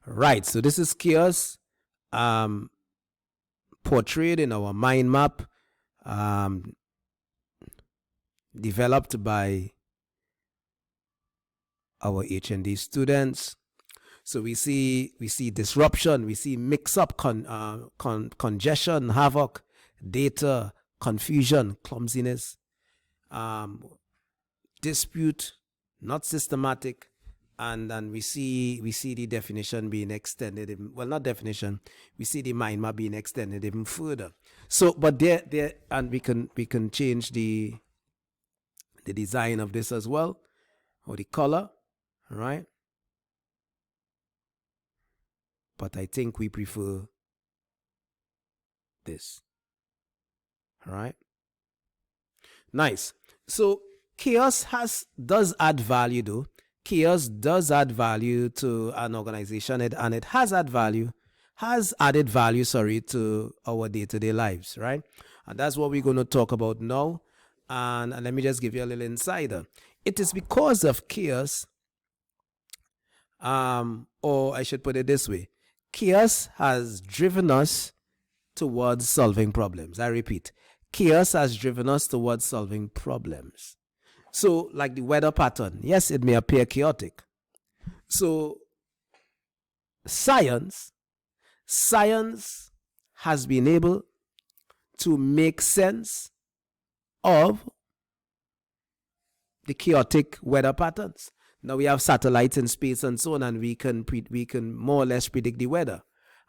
Right, so this is chaos portrayed in our mind map, um, developed by our HND students. So we see disruption, we see mix up, congestion, havoc, data, confusion, clumsiness, dispute, not systematic, and then we see the definition being extended. Well, not definition. We see the mind map being extended even further. So, but there, and we can change the design of this as well, or the color, right? But I think we prefer this. All right. Nice. So chaos does add value though. Chaos does add value to an organization, and it has added value, to our day-to-day lives, right? And that's what we're going to talk about now. And let me just give you a little insider. It is because of chaos, or I should put it this way, chaos has driven us towards solving problems. I repeat, chaos has driven us towards solving problems. So, like the weather pattern, yes, it may appear chaotic. So, science has been able to make sense of the chaotic weather patterns. Now we have satellites in space and so on, and we can more or less predict the weather.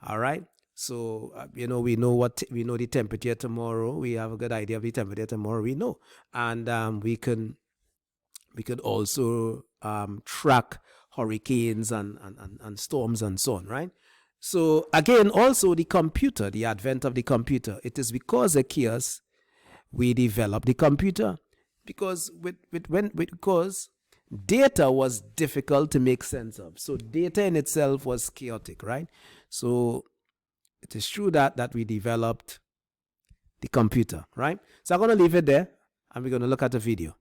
All right. So we know the temperature tomorrow. We have a good idea of the temperature tomorrow. We know, and we could also track hurricanes and storms and so on, right? So again, also the advent of the computer. It is because of chaos we developed the computer, because because data was difficult to make sense of. So data in itself was chaotic, right? So it is true that we developed the computer, right? So I'm going to leave it there, and we're going to look at the video.